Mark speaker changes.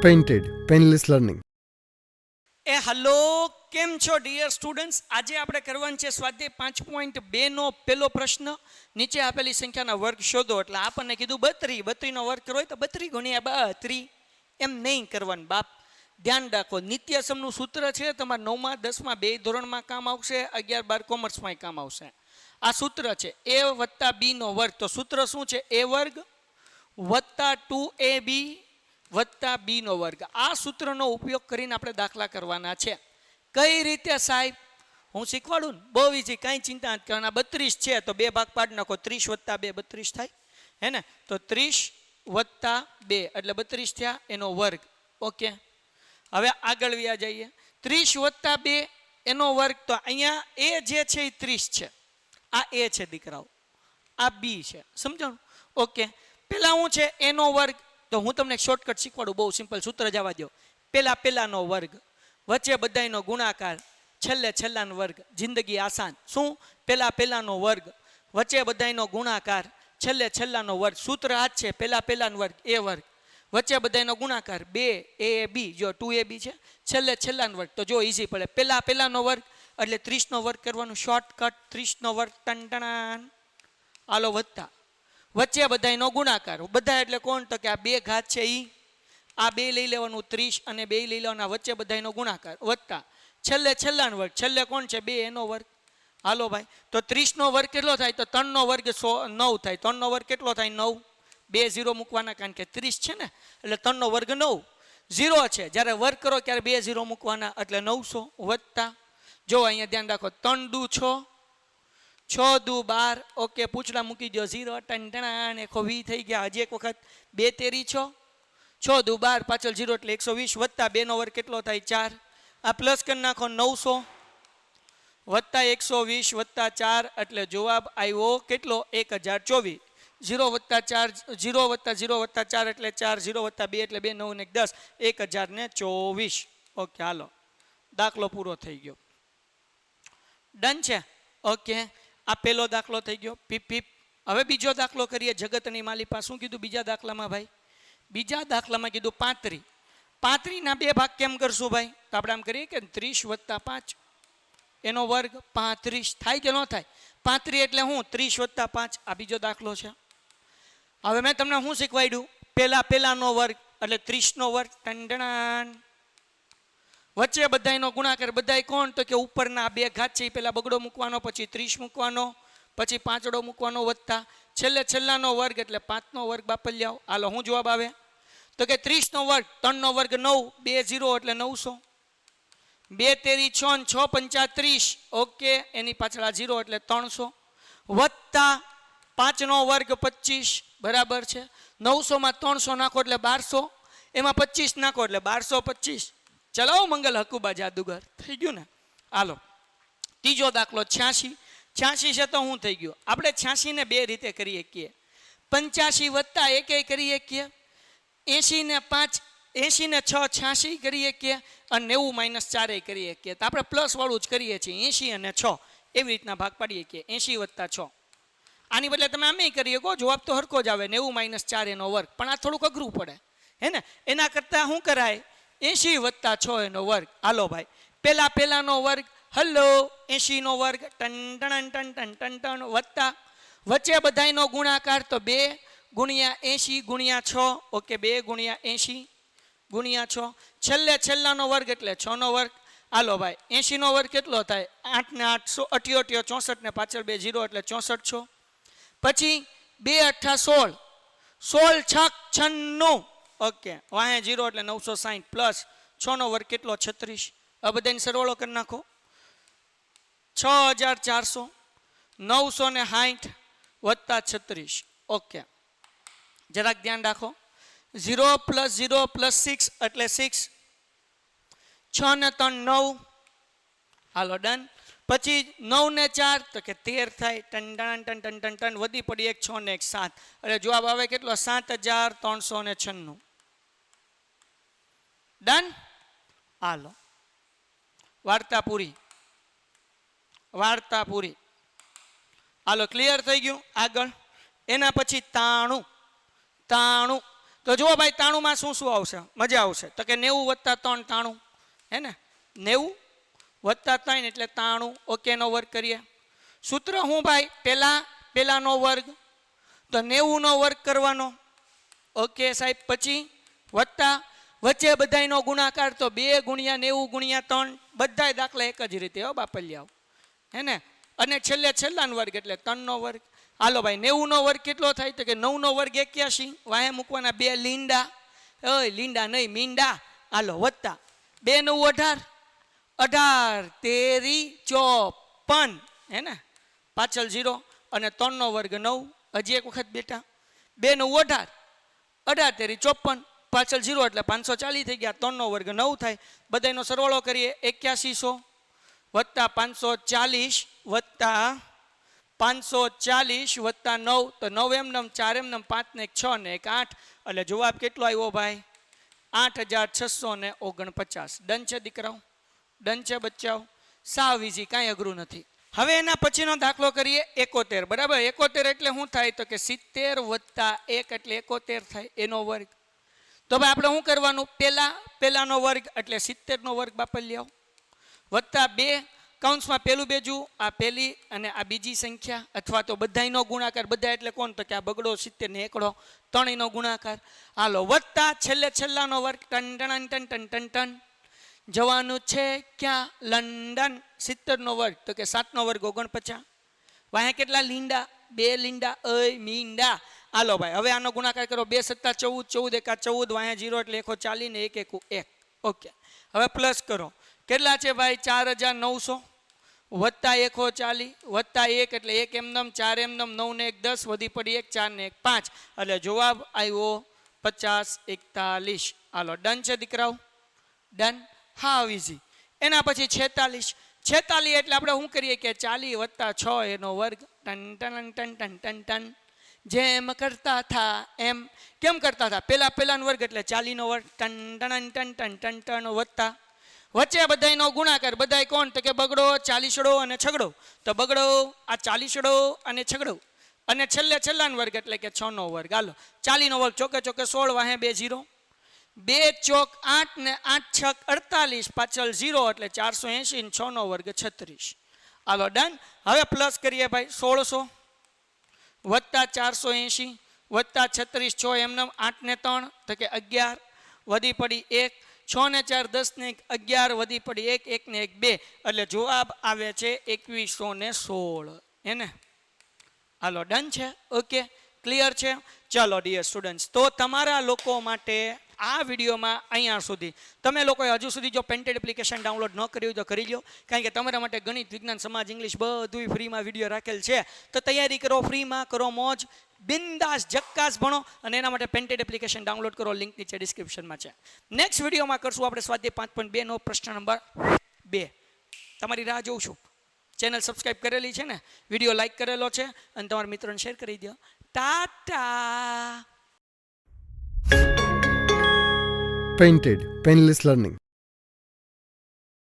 Speaker 1: Painted painless learning.
Speaker 2: Hello, કેમ છો dear students? આજે આપણે કરવાનું છે સ્વાધ્યાય 5.2 નો પહેલો પ્રશ્ન. નીચે આપેલી સંખ્યાના વર્ગ શોધો. એટલે આપણને કીધું 32 નો વર્ગ કરવો હોય તો 32 ગુણ્યા 32. એમ નહીં કરવાનું બાપ. ધ્યાન રાખો, નિત્યસમનું સૂત્ર છે તમારા 9મા 10મા બે ધોરણમાં કામ આવશે, 11 12 કોમર્સમાં કામ આવશે. આ સૂત્ર છે a વત્તા b નો વર્ગ. તો સૂત્ર શું છે? a વર્ગ વત્તા 2ab વત્તા b નો વર્ગ. આ સૂત્રનો ઉપયોગ કરીને આપણે દાખલા કરવાના છે. કઈ રીતે સાહેબ? હું શીખવાડું ને, બહુ ઈઝી, કાંઈ ચિંતા નથી કરવાના. 32 છે તો બે ભાગ પાડી નાખો, 30 વત્તા 2 32 થાય, હે ને? તો 30 વત્તા 2 એટલે 32 થયા, એનો વર્ગ. ઓકે, હવે આગળ વ્યા જઈએ. 30 વત્તા 2 એનો વર્ગ. તો અહીંયા એ જે છે એ 30 છે, આ એ છે દીકરાઓ, આ બી છે. સમજાણું? ઓકે, પેલા શું છે? એનો વર્ગ. તો હું તમને શોર્ટકટ શીખવાડું, બહુ સિમ્પલ સૂત્ર જવા દો. પેલાનો વર્ગ, વચ્ચે બધાયનો ગુણાકાર, છેલ્લે છેલ્લાનો વર્ગ. જિંદગી આસાન. શું? પેલાનો વર્ગ, વચ્ચે બધાયનો ગુણાકાર, છેલ્લે છેલ્લાનો વર્ગ. સૂત્ર આ જ છે, પેલાનો વર્ગ એ વર્ગ, વચ્ચે બધાયનો ગુણાકાર 2ab, જો 2ab છે, છેલ્લે છેલ્લાનો વર્ગ. તો જો ઈઝી પડે. પેલાનો વર્ગ એટલે 30 નો વર્ગ કરવાનું. શોર્ટકટ 30 નો વર્ગ ટન આલો વત્તા વચ્ચે બધાયનો ગુણાકાર. બધા એટલે કોણ? તો કે આ બે ઘાત છે ઈ, આ બે લઈ લેવાનું 30 અને બે લઈ લેવાના, વચ્ચે બધાયનો ગુણાકાર વત્તા છેલ્લે છેલ્લાનો વર્ગ. છેલ્લે કોણ છે? 2, એનો વર્ગ. હાલો ભાઈ, તો 30 નો વર્ગ કેટલો થાય? તો 3 નો વર્ગ 9 થાય. 3 નો વર્ગ કેટલો થાય? 9. 2 0 મૂકવાના, કારણ કે 30 છે ને, એટલે 3 નો વર્ગ 9. 0 છે, જ્યારે વર્ગ કરો ત્યારે 2 0 મૂકવાના, એટલે 900 વત્તા. જો અહીંયા ધ્યાન રાખો, 3 દુ 6, 6 દુ 12. ઓકે, પૂછડા મૂકી દો 0 ટન એકો 20 થઈ ગયા. હજી એક વખત 2 તેરી 6, 6 દુ 12 પાછળ 0 એટલે 120 વત્તા 2 નો વર્ગ કેટલો થાય? 4. આ પ્લસ કરી નાખો, 900 વત્તા 120 વત્તા 4 એટલે જવાબ આવ્યો કેટલો? 1024. 0 વત્તા 4, 0 વત્તા 0 વત્તા 4 એટલે 4, 0 વત્તા 2 એટલે 2, 9 ને 10, 1024. ઓકે, હાલો, દાખલો પૂરો થઈ ગયો. ડન છે? ઓકે, આ પહેલો દાખલો થઈ ગયો. પીપ પીપ. હવે બીજો દાખલો કરીએ. જગતની માલિપા શું કીધું બીજા દાખલામાં ભાઈ? બીજા દાખલામાં કીધું 35. 35 ના બે ભાગ કેમ કરશું ભાઈ? તો આપણે આમ કરીએ કે 30 વત્તા 5 એનો વર્ગ 35 થાય કે ન થાય? 35 એટલે હું? 30 વત્તા 5. આ બીજો દાખલો છે. હવે મેં તમને શું શીખવાડ્યું? પેલાનો વર્ગ એટલે 30 નો વર્ગ ટંડણાન, વચ્ચે બધાયનો ગુણાકાર. બધાય કોણ? તો કે ઉપરના બે ઘાત છે એ પેલા બગડો મૂકવાનો, પછી 30 મૂકવાનો, પછી પાંચડો મૂકવાનો વત્તા છેલ્લે છેલ્લાનો વર્ગ એટલે 5 નો વર્ગ બાપલ જાઓ. હાલો, શું જવાબ આવે? તો કે 30 નો વર્ગ, 3 નો વર્ગ 9, 2 0 એટલે 900, 2 તેરી 6, 6 પંચા 30. ઓકે, એની પાછળ 0 એટલે 300 વત્તા 5 નો વર્ગ 25 બરાબર છે. 900 માં 300 નાખો એટલે 1200, એમાં 25 નાખો એટલે 1225. ચલાવો મંગલ હકુબા જાદુગર. થઈ ગયું ને? હાલો, ત્રીજો દાખલો 86. 86 છે તો શું થઈ ગયું? આપણે 86 ને બે રીતે કરી શકીએ. 85 વત્તા 1 કરી શકીએ, 80 ને 5, 80 ને 6 86 કરી શકીએ, અને 90 માઇનસ 4 કરી શકીએ. તો આપણે પ્લસ વાળું જ કરીએ છીએ. 80 અને 6 એવી રીતના ભાગ પાડીએ શકીએ. 80 વત્તા 6. આની બદલે તમે આમે કરી શકો, જવાબ તો હરકો જ આવે, 90 માઇનસ 4 એનો વર્ગ. પણ આ થોડુંક અઘરું પડે, હે ને? એના કરતાં શું કરાય? 80 વત્તા 6 એનો વર્ગ. હાલો ભાઈ, પેલાનો વર્ગ. હલો, 80 નો વર્ગ ton ton ton ton ton ton વત્તા વચ્ચે બધાયનો ગુણાકાર. તો 2 ગુણ્યા 80 ગુણ્યા 6. ઓકે, 2 ગુણ્યા 80 ગુણ્યા 6. છેલ્લે છેલ્લાનો વર્ગ એટલે 6 નો વર્ગ. હાલો ભાઈ, 80 નો વર્ગ કેટલો થાય? 8 ને 8 88, 64 ને પાછળ 2 0 એટલે 64 છો. પછી 2 8 16, 16 6 96. ઓકે, વાહે 0 એટલે 960 પ્લસ 6 નો વર્ગ કેટલો? 36. હવે બધાને સરવાળો કરી નાખો. 6400, 960 વત્તા 36. ઓકે, જરાક ધ્યાન રાખો. 0 પ્લસ 0 પ્લસ 6 એટલે 6, 6 ને 3 9. હાલો, ડન. પછી 9 ને 4 તો કે 13 થાય. Ton ton ton ton ton ton વધી પડી 1 6 ને 1 7 એટલે જવાબ આવે કેટલો? 7396. ડન. હાલો, વાર્તા પૂરી. હાલો, ક્લિયર થઈ ગયું? આગળ એના પછી 93. તો જુઓ ભાઈ 93 શું શું આવશે, મજા આવશે. તો કે 90 વત્તા 3 93, હે ને 90 વત્તા 3 એટલે 93. ઓકે નો વર્ગ કરીએ. સૂત્ર હું ભાઈ પેલાનો વર્ગ, તો 90 નો વર્ગ કરવાનો. ઓકે સાહેબ. પછી વત્તા વચ્ચે બધાયનો ગુણાકાર, તો 2 ગુણ્યા 90 ગુણ્યા 3, બધાય દાખલા એક જ રીતે હો બાપલિયાઓ, હે ને. અને છેલ્લાનો વર્ગ એટલે 3 નો વર્ગ. હાલો ભાઈ 90 નો વર્ગ કેટલો થાય, તો કે 9 નો વર્ગ 81, વાહે મૂકવાના 2 લીંડા, લીંડા નહીં મીંડા. હાલો વત્તા 2 9 18, 18 તેરી 54, હે ને પાછળ 0, અને 3 નો વર્ગ 9. હજી એક વખત બેટા 2 9 18, 18 તેરી 54, પાછળ 0 એટલે 540 થઈ ગયા. 3 નો વર્ગ 9 થાય. બધાનો સરવાળો કરીએ. 8100 વત્તા 540 વત્તા 540 વત્તા 9, તો 9 એમ 4 એમ 5 ને 1 6 ને 1 8, એટલે જવાબ કેટલો આવ્યો ભાઈ 8649. ડન છે દીકરાઓ, ડન છે બચ્ચાઓ. સાવ ઈઝી, કાંઈ અઘરું નથી. હવે એના પછીનો દાખલો કરીએ 71. બરાબર. 71 એટલે શું થાય, તો કે 70 વત્તા 1 એટલે 71 થાય, એનો વર્ગ. તો ભાઈ આપણે શું કરવાનું, પેલાનો વર્ગ એટલે 70 નો વર્ગ બાપલિયાઓ, વત્તા 2 કૌંસમાં પેલું બેજું, આ પેલી અને આ બીજી સંખ્યા, અથવા તો બધાયનો ગુણાકાર. બધા એટલે કોણ, તો કે આ બગડો 70 ને એકડો, ત્રણેયનો ગુણાકાર. હાલો વત્તા છેલ્લાનો વર્ગ, ton ton ton ton ton ton. જવાનું છે ક્યાં, લંડન. 70 નો વર્ગ, તો કે 7 નો વર્ગ 49. વાહે કેટલા લીંડા, 2 લીંડા, મીંડા. હાલો ભાઈ હવે આનો ગુણાકાર કરો. 2 સત્તા 14, 14 એકા 14, વાહે 0 એટલે 140 ને 1 એકુ 1. ઓકે. હવે પ્લસ કરો. કેટલા છે ભાઈ 4900 વત્તા 140 વત્તા 1 એટલે 1 એમનમ, 4 એમનમ, 9 ને 1 10, વધી પડી 1, 4 ને 1 5, એટલે જવાબ આવ્યો 50 41. હાલો ડન છે દીકરાઓ, ડન. હા ઈઝી. એના પછી 46 એટલે આપણે શું કરીએ કે 40 વત્તા 6 એનો વર્ગ. Ton ton ton ton ton ton. જેમ કરતા થા એમ. કેમ કરતા થા, પેલાનો વર્ગ એટલે 40 નો વર્ગ. Ton ton ton ton ton ton વત્તા વચ્ચે બધાયનો ગુણાકાર. બધાય કોણ, તો કે બગડો, 40 અને છગડો. તો બગડો આ 40 અને છગડો, અને છેલ્લાનો વર્ગ એટલે કે 6 નો વર્ગ. હાલો 40 નો વર્ગ ચોકે 16, વાહે 2 0, 2 ચોક 8 ને 8 છક 48, પાછળ 0 એટલે 480 ને 6 નો વર્ગ 36. હાલો ડન. હવે પ્લસ કરીએ ભાઈ 1600 વત્તા 480 વત્તા 36, 6 એમનમ, 8 ને 3 તો કે 11, વધી પડી 1, 6 ને 4 10 ને 11, વધી પડી 1, 1 ને 1 2, એટલે જવાબ આવે છે 2116, એને. હાલો ડન છે. ઓકે ક્લિયર છે. ચાલો ડિયર સ્ટુડન્ટ્સ, તો તમારા લોકો માટે આ વિડીયોમાં અહીંયા સુધી. તમે લોકોએ હજુ સુધી જો પેન્ટેડ એપ્લિકેશન ડાઉનલોડ ન કરી હોય તો કરી લો, કારણ કે તમારા માટે ગણિત, વિજ્ઞાન, સમાજ, ઇંગ્લિશ બધું ફ્રીમાં વિડીયો રાખેલ છે. તો તૈયારી કરો, ફ્રીમાં કરો મોજ, બિંદાસ જક્કાસ ભણો, અને એના માટે પેન્ટેડ એપ્લિકેશન ડાઉનલોડ કરો. લિંક નીચે ડિસ્ક્રિપ્શનમાં છે. નેક્સ્ટ વિડીયોમાં કરશું આપણે સ્વાધ્યાય 5.2 નો પ્રશ્ન નંબર 2. તમારી રાહ જોઉં છું. ચેનલ સબસ્ક્રાઈબ કરેલી છે ને, વિડીયો લાઈક કરેલો છે, અને તમારા મિત્રોને શેર કરી દો. ટાટા.
Speaker 1: Painted, Painless Learning.